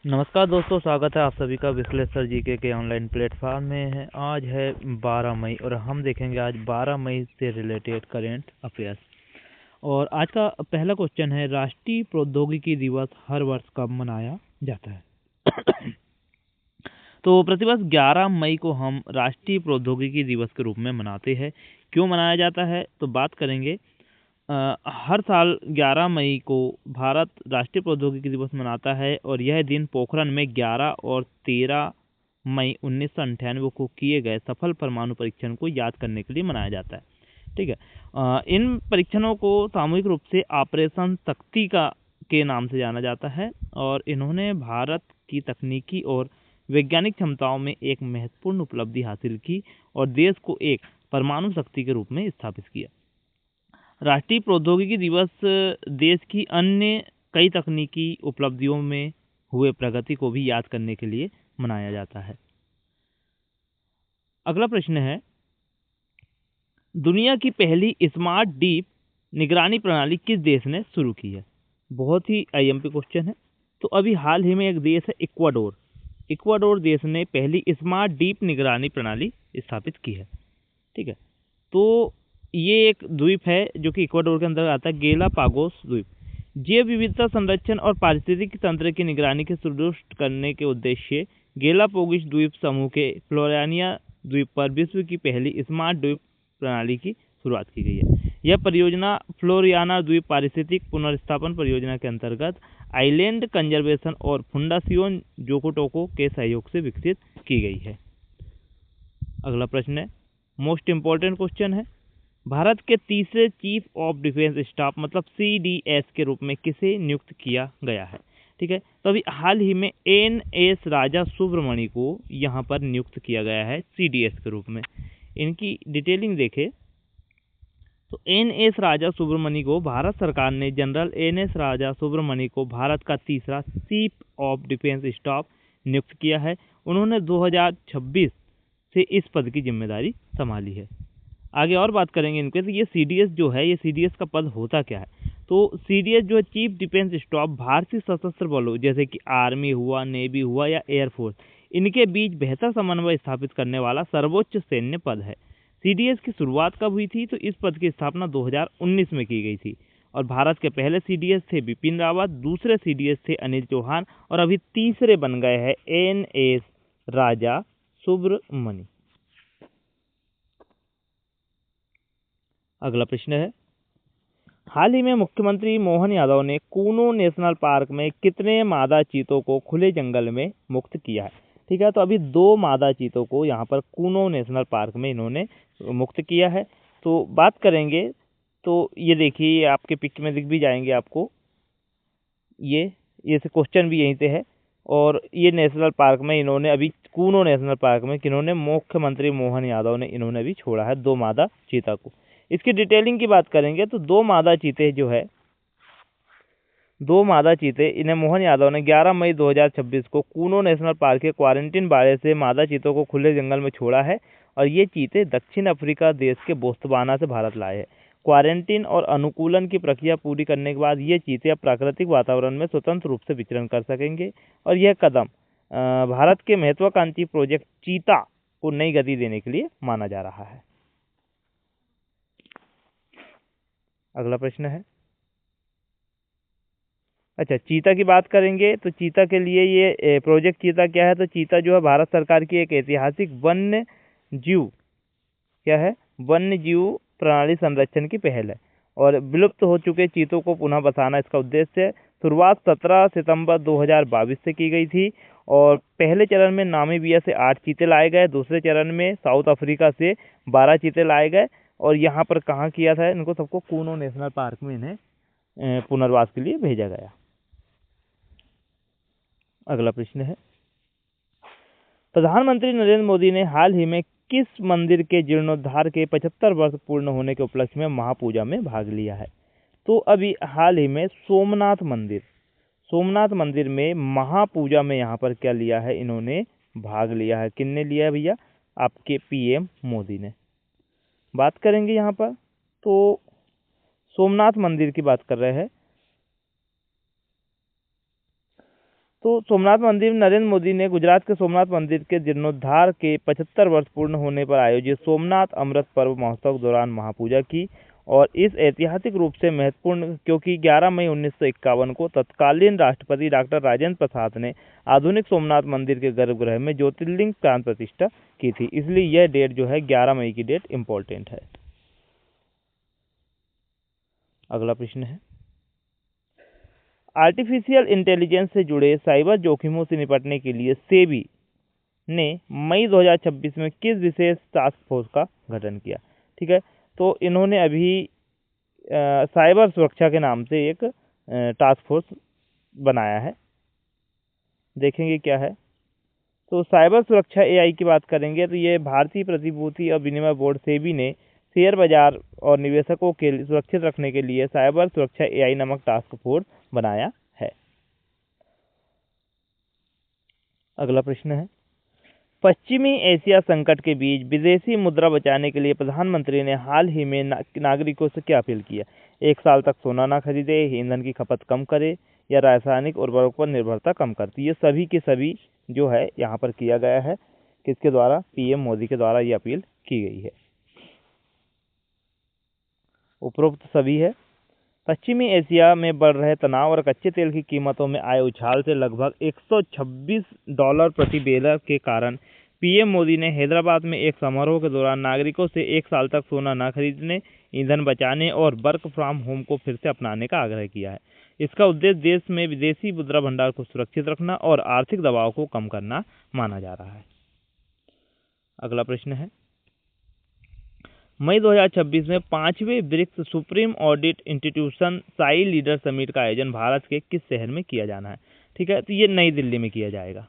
नमस्कार दोस्तों, स्वागत है आप सभी का विश्लेषर जीके के ऑनलाइन प्लेटफॉर्म में है। आज है 12 मई और हम देखेंगे आज 12 मई से रिलेटेड करेंट अफेयर्स। और आज का पहला क्वेश्चन है, राष्ट्रीय प्रौद्योगिकी दिवस हर वर्ष कब मनाया जाता है? तो प्रतिवर्ष 11 मई को हम राष्ट्रीय प्रौद्योगिकी दिवस के रूप में मनाते हैं। क्यों मनाया जाता है तो बात करेंगे। हर साल 11 मई को भारत राष्ट्रीय प्रौद्योगिकी दिवस मनाता है और यह दिन पोखरण में 11 और 13 मई 1998 को किए गए सफल परमाणु परीक्षण को याद करने के लिए मनाया जाता है। ठीक है। इन परीक्षणों को सामूहिक रूप से ऑपरेशन शक्ति का के नाम से जाना जाता है और इन्होंने भारत की तकनीकी और वैज्ञानिक क्षमताओं में एक महत्वपूर्ण उपलब्धि हासिल की और देश को एक परमाणु शक्ति के रूप में स्थापित किया। राष्ट्रीय प्रौद्योगिकी दिवस देश की अन्य कई तकनीकी उपलब्धियों में हुए प्रगति को भी याद करने के लिए मनाया जाता है। अगला प्रश्न है, दुनिया की पहली स्मार्ट डीप निगरानी प्रणाली किस देश ने शुरू की है? बहुत ही आईएमपी क्वेश्चन है। तो अभी हाल ही में एक देश है इक्वाडोर। इक्वाडोर देश ने पहली स्मार्ट डीप निगरानी प्रणाली स्थापित की है। ठीक है। तो ये एक द्वीप है जो कि इक्वाडोर के अंदर आता है, गेलापागोस द्वीप। जैव विविधता संरक्षण और पारिस्थितिक तंत्र की निगरानी के सुदृढ़ करने के उद्देश्य गेलापागोस द्वीप समूह के फ्लोरियाना द्वीप पर विश्व की पहली स्मार्ट द्वीप प्रणाली की शुरुआत की गई है। यह परियोजना फ्लोरियाना द्वीप पारिस्थितिक पुनर्स्थापन परियोजना के अंतर्गत आइलैंड कंजर्वेशन और फुंडासियोन जोकोटोको के सहयोग से विकसित की गई है। अगला प्रश्न है, मोस्ट इम्पोर्टेंट क्वेश्चन है, भारत के तीसरे चीफ ऑफ डिफेंस स्टाफ मतलब CDS के रूप में किसे नियुक्त किया गया है? ठीक है। तो अभी हाल ही में NS राजा सुब्रमणि को यहाँ पर नियुक्त किया गया है CDS के रूप में। इनकी डिटेलिंग देखें तो NS राजा सुब्रमणि को भारत सरकार ने जनरल NS राजा सुब्रमणि को भारत का तीसरा चीफ ऑफ डिफेंस स्टाफ नियुक्त किया है। उन्होंने 2026 से इस पद की जिम्मेदारी संभाली है। आगे और बात करेंगे इनके। तो ये CDS जो है, ये CDS का पद होता क्या है? तो CDS जो है चीफ डिफेंस स्टाफ भारतीय सशस्त्र बलों जैसे कि आर्मी हुआ, नेवी हुआ या एयरफोर्स, इनके बीच बेहतर समन्वय स्थापित करने वाला सर्वोच्च सैन्य पद है। CDS की शुरुआत कब हुई थी? तो इस पद की स्थापना 2019 में की गई थी और भारत के पहले CDS थे बिपिन रावत, दूसरे CDS थे अनिल चौहान और अभी तीसरे बन गए हैं NS राजा सुब्रमणि। अगला प्रश्न है, हाल ही में मुख्यमंत्री मोहन यादव ने कूनो नेशनल पार्क में कितने मादा चीतों को खुले जंगल में मुक्त किया है? ठीक है। तो अभी 2 मादा चीतों को यहाँ पर कूनो नेशनल पार्क में इन्होंने मुक्त किया है। तो बात करेंगे तो ये देखिए, आपके पिक में दिख भी जाएंगे आपको, ये क्वेश्चन भी यहीं से है। और ये नेशनल पार्क में इन्होंने अभी कूनो नेशनल पार्क में किन्होंने मुख्यमंत्री मोहन यादव ने इन्होंने अभी छोड़ा है 2 मादा चीता को। इसकी डिटेलिंग की बात करेंगे तो 2 मादा चीते जो है, 2 मादा चीते इन्हें मोहन यादव ने 11 मई 2026 को कूनो नेशनल पार्क के क्वारंटीन बाड़े से मादा चीतों को खुले जंगल में छोड़ा है और ये चीते दक्षिण अफ्रीका देश के बोत्सवाना से भारत लाए हैं। क्वारंटीन और अनुकूलन की प्रक्रिया पूरी करने के बाद ये चीते अब प्राकृतिक वातावरण में स्वतंत्र रूप से विचरण कर सकेंगे और यह कदम भारत के महत्वाकांक्षी प्रोजेक्ट चीता को नई गति देने के लिए माना जा रहा है। अगला प्रश्न है, अच्छा चीता की बात करेंगे तो चीता के लिए ये प्रोजेक्ट चीता क्या है? तो चीता जो है भारत सरकार की एक ऐतिहासिक वन्य जीव क्या है, वन्य जीव प्रणाली संरक्षण की पहल है और विलुप्त हो चुके चीतों को पुनः बसाना इसका उद्देश्य है। शुरुआत 17 सितंबर 2022 से की गई थी और पहले चरण में नामीबिया से 8 चीते लाए गए, दूसरे चरण में साउथ अफ्रीका से 12 चीते लाए गए और यहाँ पर कहाँ किया था? इनको सबको कूनो नेशनल पार्क में इन्हें पुनर्वास के लिए भेजा गया। अगला प्रश्न है, प्रधानमंत्री नरेंद्र मोदी ने हाल ही में किस मंदिर के जीर्णोद्धार के 75 वर्ष पूर्ण होने के उपलक्ष्य में महापूजा में भाग लिया है? तो अभी हाल ही में सोमनाथ मंदिर में महापूजा में यहाँ पर क्या लिया है? इन्होंने भाग लिया है। किसने लिया है भैया? आपके PM मोदी ने। बात करेंगे यहाँ पर तो सोमनाथ मंदिर की बात कर रहे हैं। तो सोमनाथ मंदिर, नरेंद्र मोदी ने गुजरात के सोमनाथ मंदिर के जीर्णोद्धार के 75 वर्ष पूर्ण होने पर आयोजित सोमनाथ अमृत पर्व महोत्सव के दौरान महापूजा की। और इस ऐतिहासिक रूप से महत्वपूर्ण क्योंकि 11 मई 1951 को तत्कालीन राष्ट्रपति डॉक्टर राजेंद्र प्रसाद ने आधुनिक सोमनाथ मंदिर के गर्भगृह में ज्योतिर्लिंग प्राण प्रतिष्ठा की थी, इसलिए यह डेट जो है 11 मई की डेट इम्पोर्टेंट है। अगला प्रश्न है, आर्टिफिशियल इंटेलिजेंस से जुड़े साइबर जोखिमों से निपटने के लिए सेबी ने मई 2026 में किस विशेष टास्क फोर्स का गठन किया? ठीक है, तो इन्होंने अभी साइबर सुरक्षा के नाम से एक टास्क फोर्स बनाया है, देखेंगे क्या है। तो साइबर सुरक्षा एआई की बात करेंगे तो ये भारतीय प्रतिभूति और विनिमय बोर्ड सेबी ने शेयर बाजार और निवेशकों के सुरक्षित रखने के लिए साइबर सुरक्षा एआई नामक टास्क फोर्स बनाया है। अगला प्रश्न है, पश्चिमी एशिया संकट के बीच विदेशी मुद्रा बचाने के लिए प्रधानमंत्री ने हाल ही में नागरिकों से क्या अपील किया? 1 साल तक सोना ना खरीदे, ईंधन की खपत कम करे या रासायनिक उर्वरकों पर निर्भरता कम करती। ये सभी के सभी जो है यहाँ पर किया गया है, किसके द्वारा? पीएम मोदी के द्वारा ये अपील की गई है। उपरोक्त सभी है। पश्चिमी एशिया में बढ़ रहे तनाव और कच्चे तेल की कीमतों में आए उछाल से लगभग $126 प्रति बैरल के कारण पीएम मोदी ने हैदराबाद में एक समारोह के दौरान नागरिकों से 1 साल तक सोना न खरीदने, ईंधन बचाने और वर्क फ्रॉम होम को फिर से अपनाने का आग्रह किया है। इसका उद्देश्य देश में विदेशी मुद्रा भंडार को सुरक्षित रखना और आर्थिक दबाव को कम करना माना जा रहा है। अगला प्रश्न है, मई 2026 में 5वें BRICS supreme audit institution SAI leader summit का आयोजन भारत के किस शहर में किया जाना है? ठीक है, तो ये नई दिल्ली में किया जाएगा।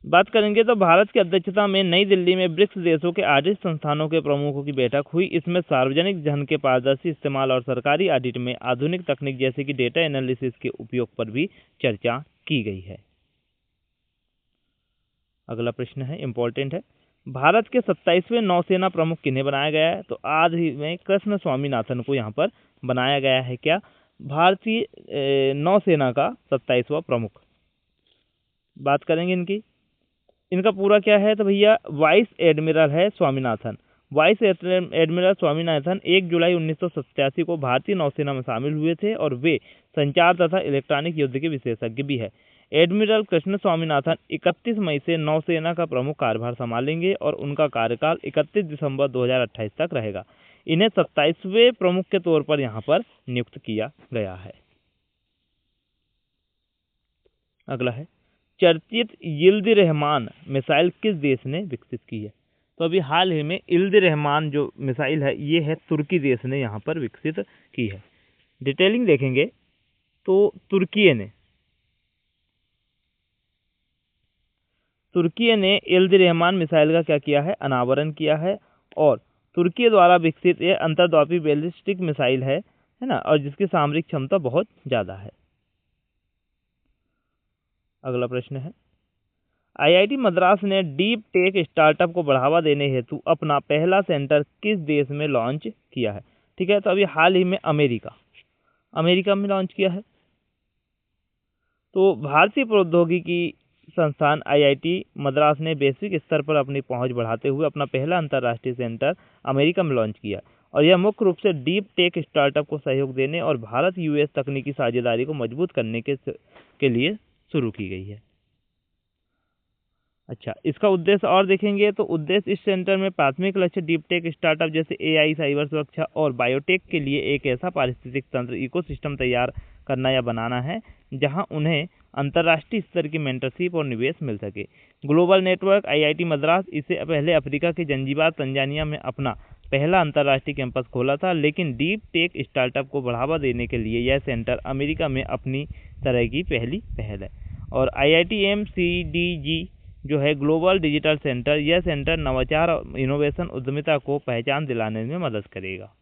बात करेंगे तो भारत की अध्यक्षता में नई दिल्ली में ब्रिक्स देशों के ऑडिट संस्थानों के प्रमुखों की बैठक हुई। इसमें सार्वजनिक धन के पारदर्शी इस्तेमाल और सरकारी ऑडिट में आधुनिक तकनीक जैसे कि डेटा एनालिसिस के उपयोग पर भी चर्चा की गई है। अगला प्रश्न है, इंपॉर्टेंट है, भारत के 27वें नौसेना प्रमुख किन्हें बनाया गया है? तो आज ही में कृष्ण स्वामीनाथन को यहाँ पर बनाया गया है। क्या? भारतीय नौसेना का 27वां प्रमुख। बात करेंगे इनका पूरा क्या है? तो भैया वाइस एडमिरल है स्वामीनाथन। वाइस एडमिरल स्वामीनाथन 1 जुलाई 1987 को भारतीय नौसेना में शामिल हुए थे और वे संचार तथा इलेक्ट्रॉनिक युद्ध के विशेषज्ञ भी है। एडमिरल कृष्ण स्वामीनाथन 31 मई से नौसेना का प्रमुख कार्यभार संभालेंगे और उनका कार्यकाल 31 दिसंबर 2028 तक रहेगा। इन्हें 27वें प्रमुख के तौर पर यहाँ पर नियुक्त किया गया है। अगला है, चर्चित यिल्दिज़-रहमान मिसाइल किस देश ने विकसित की है? तो अभी हाल ही में यिल्दिज़-रहमान जो मिसाइल है ये है तुर्की देश ने यहाँ पर विकसित की है। डिटेलिंग देखेंगे तो तुर्की ने यिल्दिज़-रहमान मिसाइल का क्या किया है? अनावरण किया है। और तुर्की द्वारा विकसित यह अंतर्द्वीपीय बैलिस्टिक मिसाइल है ना, और जिसकी सामरिक क्षमता बहुत ज़्यादा है। अगला प्रश्न है, आईआईटी मद्रास ने डीप टेक स्टार्टअप को बढ़ावा देने हेतु अपना पहला सेंटर किस देश में लॉन्च किया है? ठीक है, तो अभी हाल ही में अमेरिका में लॉन्च किया है। तो भारतीय प्रौद्योगिकी संस्थान आईआईटी मद्रास ने वैश्विक स्तर पर अपनी पहुंच बढ़ाते हुए अपना पहला अंतर्राष्ट्रीय सेंटर अमेरिका में लॉन्च किया और यह मुख्य रूप से डीप टेक स्टार्टअप को सहयोग देने और भारत यूएस तकनीकी साझेदारी को मजबूत करने के लिए शुरू की गई है। अच्छा, इसका उद्देश्य और देखेंगे तो उद्देश्य इस सेंटर में प्राथमिक लक्ष्य डीप टेक स्टार्टअप जैसे एआई, साइबर सुरक्षा और बायोटेक के लिए एक ऐसा पारिस्थितिक तंत्र इकोसिस्टम तैयार करना या बनाना है जहां उन्हें अंतर्राष्ट्रीय स्तर की मेंटरशिप और निवेश मिल सके। ग्लोबल नेटवर्क आईआईटी मद्रास इससे पहले अफ्रीका के जंजीबार तंजानिया में अपना पहला अंतर्राष्ट्रीय कैंपस खोला था, लेकिन डीप टेक स्टार्टअप को बढ़ावा देने के लिए यह सेंटर अमेरिका में अपनी तरह की पहली पहल है। और IITM-CDG जो है ग्लोबल डिजिटल सेंटर, यह सेंटर नवाचार और इनोवेशन उद्यमिता को पहचान दिलाने में मदद करेगा।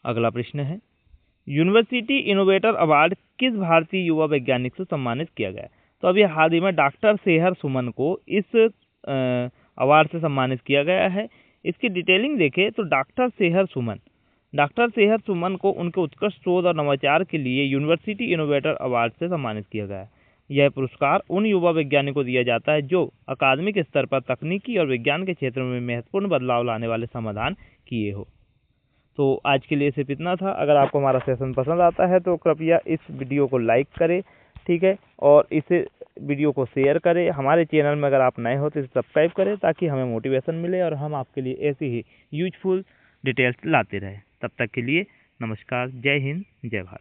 अगला प्रश्न है, यूनिवर्सिटी इनोवेटर अवार्ड किस भारतीय युवा वैज्ञानिक से सम्मानित किया गया? तो अभी हाल ही में डॉक्टर शेहर सुमन को इस अवार्ड से सम्मानित किया गया है। इसकी डिटेलिंग देखें तो डॉक्टर शेहर सुमन डॉक्टर सेहत सुमन को उनके उत्कृष्ट शोध और नवाचार के लिए यूनिवर्सिटी इनोवेटर अवार्ड से सम्मानित किया गया है। यह पुरस्कार उन युवा वैज्ञानिकों को दिया जाता है जो अकादमिक स्तर पर तकनीकी और विज्ञान के क्षेत्र में महत्वपूर्ण बदलाव लाने वाले समाधान किए हो। तो आज के लिए सिर्फ इतना था। अगर आपको हमारा सेशन पसंद आता है तो कृपया इस वीडियो को लाइक करें, ठीक है, और इस वीडियो को शेयर करें। हमारे चैनल में अगर आप नए हो तो इसे सब्सक्राइब करें ताकि हमें मोटिवेशन मिले और हम आपके लिए ऐसी ही यूजफुल डिटेल्स लाते रहें। तब तक के लिए नमस्कार, जय हिंद, जय भारत।